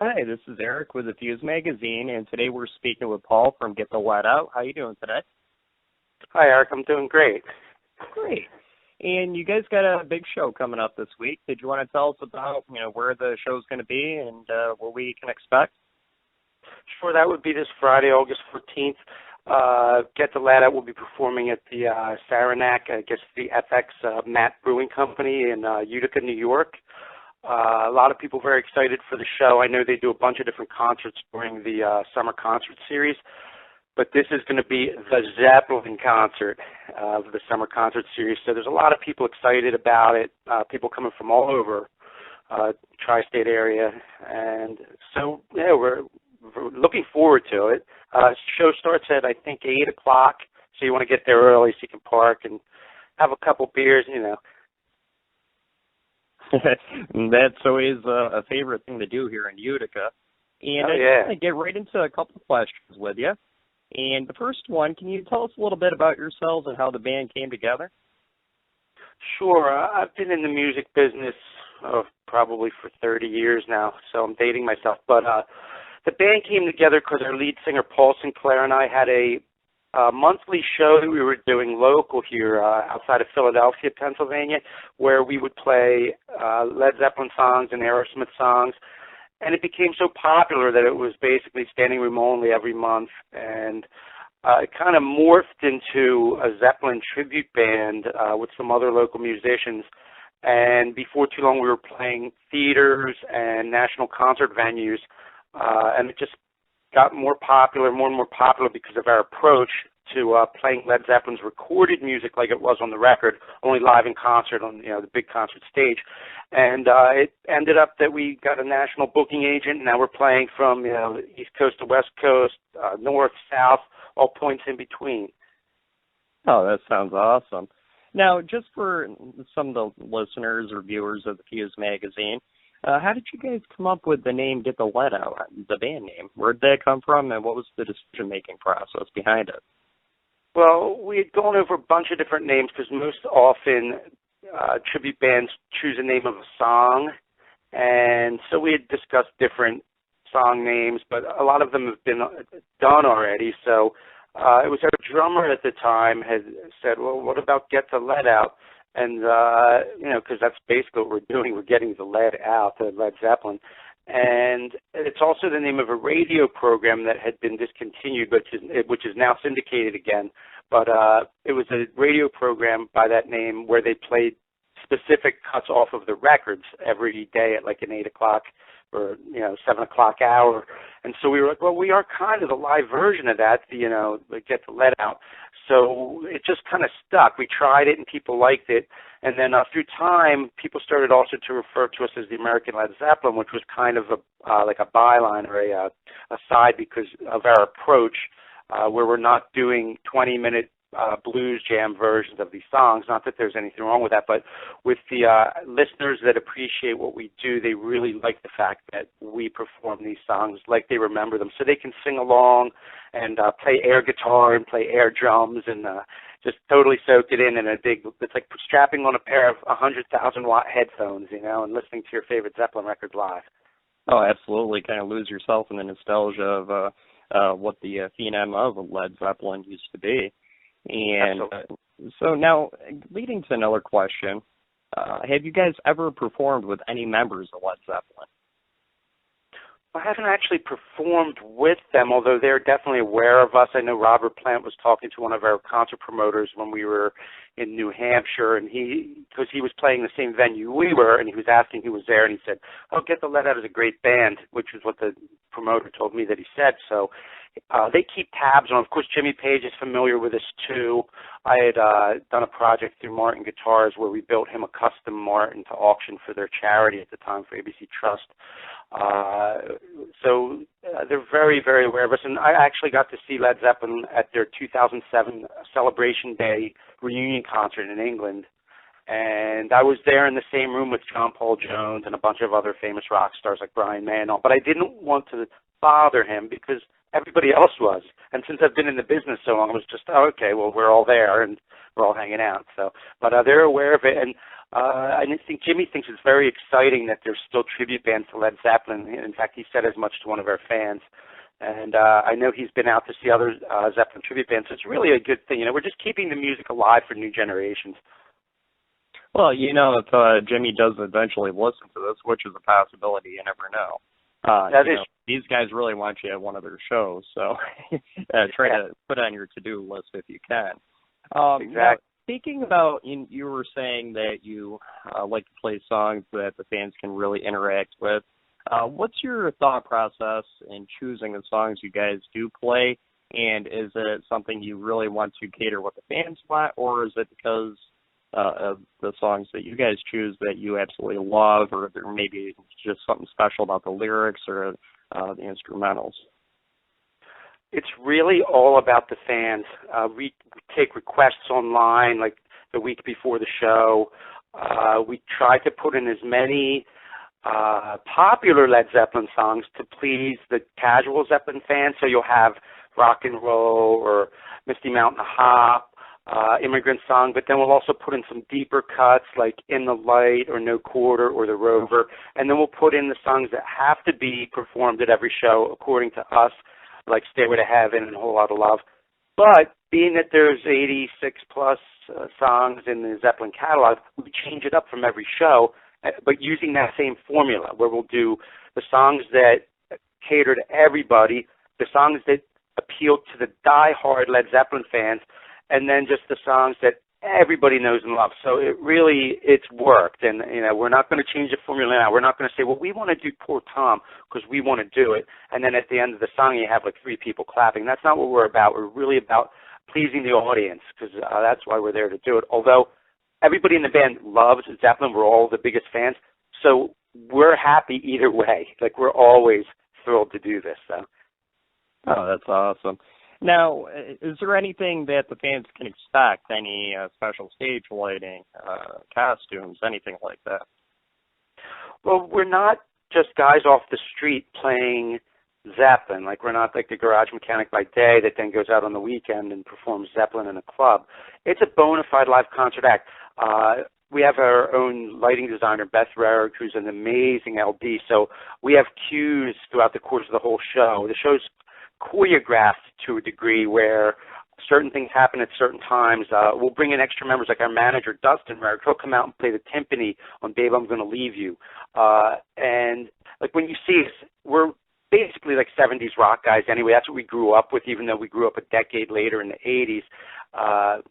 Hi, this is Eric with the Fuze magazine, and today we're speaking with Paul from Get the Let Out. How you doing today? Hi, Eric. I'm doing great. Great. And you guys got a big show coming up this week. Did you want to tell us about, where the show's going to be and what we can expect? Sure, that would be this Friday, August 14th. Get the Lad Out will be performing at the Saranac, I guess the FX Matt Brewing Company in Utica, New York. A lot of people very excited for the show. I know they do a bunch of different concerts during the summer concert series, but this is going to be the Zeppelin concert of the summer concert series. So there's a lot of people excited about it, people coming from all over tri-state area. And so, yeah, we're looking forward to it. Show starts at, I think, 8 o'clock, so you want to get there early so you can park and have a couple beers, That's always a favorite thing to do here in Utica. And I just want to get right into a couple of questions with you. And the first one, can you tell us a little bit about yourselves and how the band came together? Sure. I've been in the music business probably for 30 years now, so I'm dating myself. But the band came together because our lead singer, Paul Sinclair, and I had a monthly show that we were doing local here outside of Philadelphia, Pennsylvania, where we would play Led Zeppelin songs and Aerosmith songs. And it became so popular that it was basically standing room only every month. And it kind of morphed into a Zeppelin tribute band with some other local musicians. And before too long, we were playing theaters and national concert venues. And it just got more and more popular because of our approach to playing Led Zeppelin's recorded music like it was on the record, only live in concert on the big concert stage. And it ended up that we got a national booking agent, and now we're playing from the East Coast to West Coast, north, south, all points in between. Oh, that sounds awesome. Now, just for some of the listeners or viewers of the Fuse magazine, how did you guys come up with the name Get the Let Out, the band name? Where did that come from, and what was the decision-making process behind it? Well, we had gone over a bunch of different names because most often tribute bands choose a name of a song, and so we had discussed different song names, but a lot of them have been done already. So it was our drummer at the time had said, well, what about Get the Let Out? And, because that's basically what we're doing. We're getting the lead out, the Led Zeppelin. And it's also the name of a radio program that had been discontinued, which is now syndicated again. But it was a radio program by that name where they played specific cuts off of the records every day at like an 8 o'clock or 7 o'clock hour. And so we were like, well, we are kind of the live version of that, the Get the Let Out. So it just kind of stuck. We tried it and people liked it. And then through time, people started also to refer to us as the American Led Zeppelin, which was kind of like a byline or a side because of our approach, where we're not doing 20-minute blues jam versions of these songs. Not that there's anything wrong with that, but with the listeners that appreciate what we do, they really like the fact that we perform these songs like they remember them, so they can sing along and play air guitar and play air drums and just totally soak it in a big. It's like strapping on a pair of 100,000-watt headphones, and listening to your favorite Zeppelin records live. Oh, absolutely. Kind of lose yourself in the nostalgia of what the phenom of Led Zeppelin used to be. And so now, leading to another question, have you guys ever performed with any members of Led Zeppelin? I haven't actually performed with them, although they're definitely aware of us. I know Robert Plant was talking to one of our concert promoters when we were in New Hampshire, and because he was playing the same venue we were, and he was asking who was there, and he said, oh, Get the Let Out is a great band, which is what the promoter told me that he said. So they keep tabs on. Of course, Jimmy Page is familiar with us, too. I had done a project through Martin Guitars where we built him a custom Martin to auction for their charity at the time, for ABC Trust. So they're very, very aware of us. And I actually got to see Led Zeppelin at their 2007 Celebration Day reunion concert in England. And I was there in the same room with John Paul Jones and a bunch of other famous rock stars like Brian May and all. But I didn't want to bother him because everybody else was. And since I've been in the business so long, I was just, oh, okay, well, we're all there and we're all hanging out. So, but they're aware of it. And I think Jimmy thinks it's very exciting that there's still tribute bands to Led Zeppelin. In fact, he said as much to one of our fans. And I know he's been out to see other Zeppelin tribute bands, so it's really a good thing. We're just keeping the music alive for new generations. Well, if Jimmy does eventually listen to this, which is a possibility, you never know. These guys really want you at one of their shows, so try to put it on your to-do list if you can. Exactly. Now, speaking about, you were saying that you like to play songs that the fans can really interact with. What's your thought process in choosing the songs you guys do play, and is it something you really want to cater what the fans want, or is it because of the songs that you guys choose that you absolutely love, or there may be just something special about the lyrics or the instrumentals? It's really all about the fans. We take requests online like the week before the show. We try to put in as many popular Led Zeppelin songs to please the casual Zeppelin fans. So you'll have Rock and Roll or Misty Mountain Hop, Immigrant Song, but then we'll also put in some deeper cuts like In the Light or No Quarter or The Rover, and then we'll put in the songs that have to be performed at every show according to us, like Stairway to Heaven and A Whole Lot of Love. But being that there's 86 plus songs in the Zeppelin catalog, we change it up from every show, but using that same formula where we'll do the songs that cater to everybody, the songs that appeal to the die-hard Led Zeppelin fans, and then just the songs that everybody knows and loves. So it's worked, and we're not going to change the formula now. We're not going to say, well, we want to do Poor Tom because we want to do it, and then at the end of the song you have like 3 people clapping. That's not what we're about. We're really about pleasing the audience because that's why we're there to do it. Although everybody in the band loves Zeppelin, we're all the biggest fans, so we're happy either way. Like, we're always thrilled to do this. So. Oh, that's awesome. Now, is there anything that the fans can expect? Any special stage lighting, costumes, anything like that? Well, we're not just guys off the street playing Zeppelin. Like, we're not like the garage mechanic by day that then goes out on the weekend and performs Zeppelin in a club. It's a bona fide live concert act. We have our own lighting designer, Beth Rarick, who's an amazing LD. So we have cues throughout the course of the whole show. The show's choreographed to a degree where certain things happen at certain times. We'll bring in extra members like our manager, Dustin Rarick. He'll come out and play the timpani on Babe, I'm Gonna Leave You. And like when you see us, we're basically like 70s rock guys anyway. That's what we grew up with, even though we grew up a decade later in the 80s.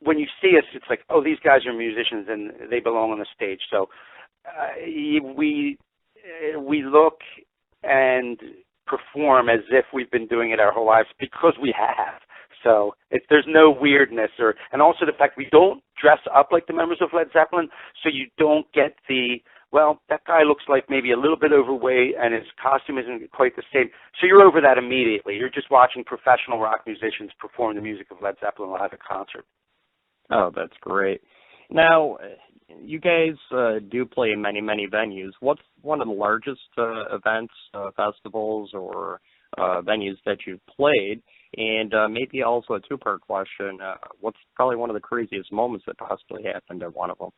When you see us, it's like, oh, these guys are musicians and they belong on the stage. So we look and perform as if we've been doing it our whole lives because we have. So there's no weirdness, and also the fact we don't dress up like the members of Led Zeppelin, so you don't get well, that guy looks like maybe a little bit overweight and his costume isn't quite the same. So you're over that immediately. You're just watching professional rock musicians perform the music of Led Zeppelin live at concert. Oh, that's great. Now, you guys do play in many, many venues. What's one of the largest events, festivals, or venues that you've played? And maybe also a two-part question. What's probably one of the craziest moments that possibly happened at one of them?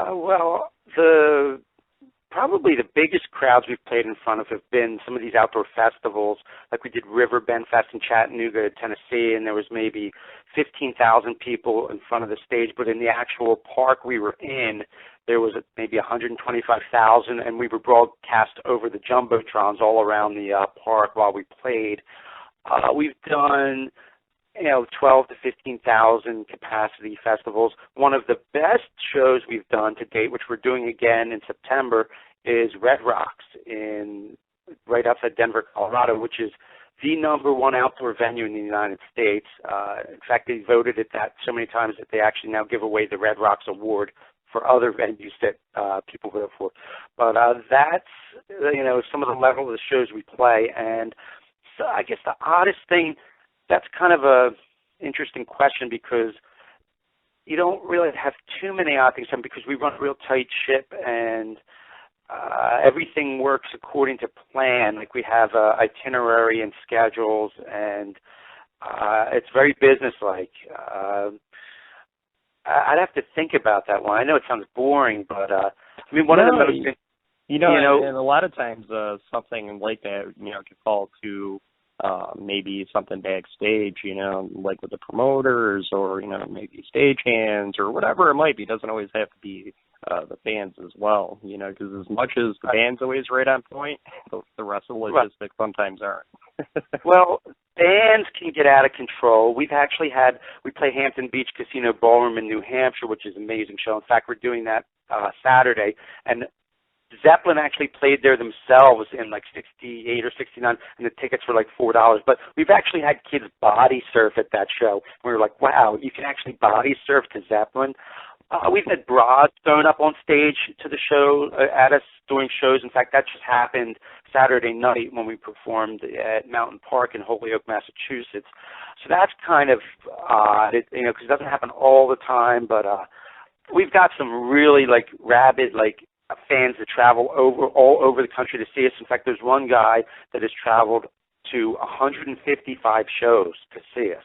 Well, probably the biggest crowds we've played in front of have been some of these outdoor festivals. Like we did River Bend Fest in Chattanooga, Tennessee, and there was maybe 15,000 people in front of the stage. But in the actual park we were in, there was maybe 125,000, and we were broadcast over the jumbotrons all around the park while we played. We've done 12 to 15,000 capacity festivals. One of the best shows we've done to date, which we're doing again in September, is Red Rocks right outside Denver, Colorado, which is the #1 outdoor venue in the United States. In fact, they voted it that so many times that they actually now give away the Red Rocks Award for other venues that people vote for. But that's, some of the level of the shows we play. And so I guess the oddest thing, that's kind of a interesting question because you don't really have too many odd things happen because we run a real tight ship and everything works according to plan. Like we have itinerary and schedules, and it's very businesslike. I'd have to think about that one. I know it sounds boring, but I mean, one of the most, and a lot of times something like that, can fall to maybe something backstage, like with the promoters or, maybe stagehands or whatever it might be. It doesn't always have to be the fans as well, because as much as the band's always right on point, the rest of the logistics sometimes aren't. Well, bands can get out of control. We play Hampton Beach Casino Ballroom in New Hampshire, which is an amazing show. In fact, we're doing that Saturday, and Zeppelin actually played there themselves in like 68 or 69, and the tickets were like $4. But we've actually had kids body surf at that show. We were like, wow, you can actually body surf to Zeppelin. We've had bras thrown up on stage to the show at us during shows. In fact, that just happened Saturday night when we performed at Mountain Park in Holyoke, Massachusetts. So that's kind of odd, because it doesn't happen all the time. But we've got some really rabid fans that travel all over the country to see us. In fact, there's one guy that has traveled to 155 shows to see us.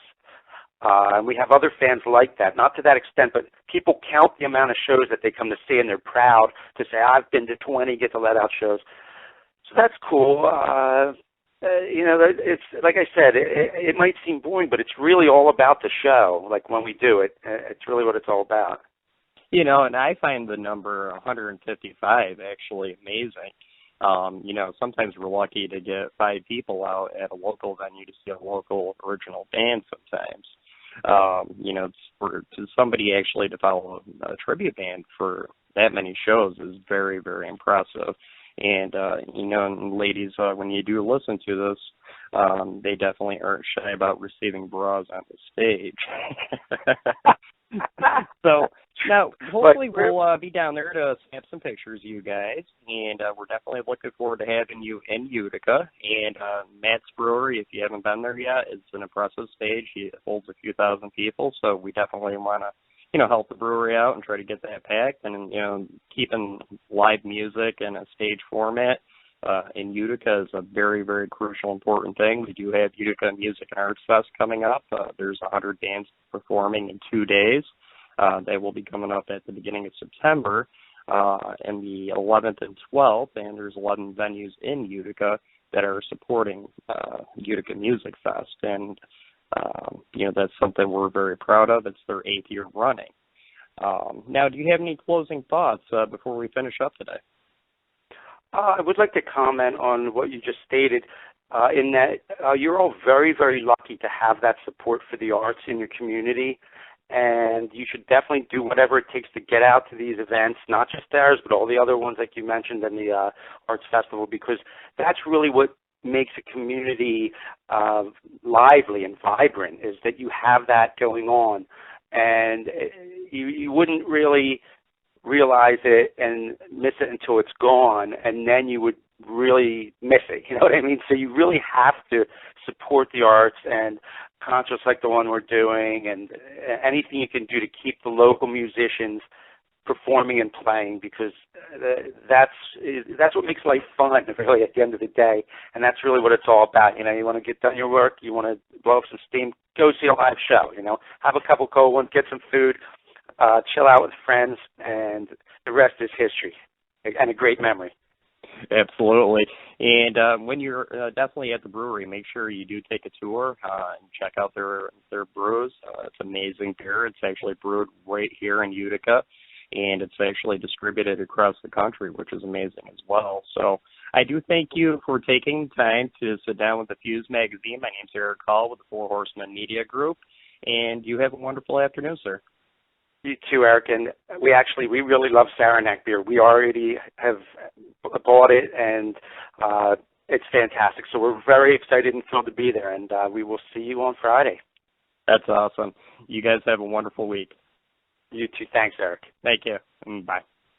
And we have other fans like that, not to that extent, but people count the amount of shows that they come to see, and they're proud to say, I've been to 20 Get the Let Out shows. So that's cool. It's like I said, it might seem boring, but it's really all about the show. Like when we do it, it's really what it's all about. And I find the number 155 actually amazing. Sometimes we're lucky to get 5 people out at a local venue to see a local original band sometimes. To somebody actually to follow a tribute band for that many shows is very, very impressive. And, ladies, when you do listen to this, they definitely aren't shy about receiving bras on the stage. So now, hopefully we'll be down there to snap some pictures of you guys, and we're definitely looking forward to having you in Utica. And Matt's Brewery, if you haven't been there yet, it's an impressive stage. It holds a few thousand people, so we definitely want to, help the brewery out and try to get that packed. And, keeping live music in a stage format in Utica is a very, very crucial, important thing. We do have Utica Music and Arts Fest coming up. There's 100 bands performing in 2 days. They will be coming up at the beginning of September, and the 11th and 12th, and there's 11 venues in Utica that are supporting Utica Music Fest, and that's something we're very proud of. It's their 8th year running. Now, do you have any closing thoughts before we finish up today? I would like to comment on what you just stated, in that you're all very, very lucky to have that support for the arts in your community, and you should definitely do whatever it takes to get out to these events, not just ours, but all the other ones like you mentioned and the Arts Festival, because that's really what makes a community lively and vibrant, is that you have that going on. And you wouldn't really realize it and miss it until it's gone, and then you would really miss it. You know what I mean? So you really have to support the arts and concerts like the one we're doing, and anything you can do to keep the local musicians performing and playing, because that's what makes life fun, really, at the end of the day. And that's really what it's all about. You want to get done your work, you want to blow up some steam, go see a live show. Have a couple cold ones, get some food, chill out with friends, and the rest is history and a great memory. Absolutely. And when you're definitely at the brewery, make sure you do take a tour and check out their brews. It's amazing beer. It's actually brewed right here in Utica, and it's actually distributed across the country, which is amazing as well. So I do thank you for taking time to sit down with the Fuze magazine. My name's Eric Hall with the Four Horsemen Media Group, and you have a wonderful afternoon, sir. You too, Eric. And we really love Saranac beer. We already have bought it, and it's fantastic. So we're very excited and thrilled to be there, and we will see you on Friday. That's awesome. You guys have a wonderful week. You too. Thanks, Eric. Thank you. Bye.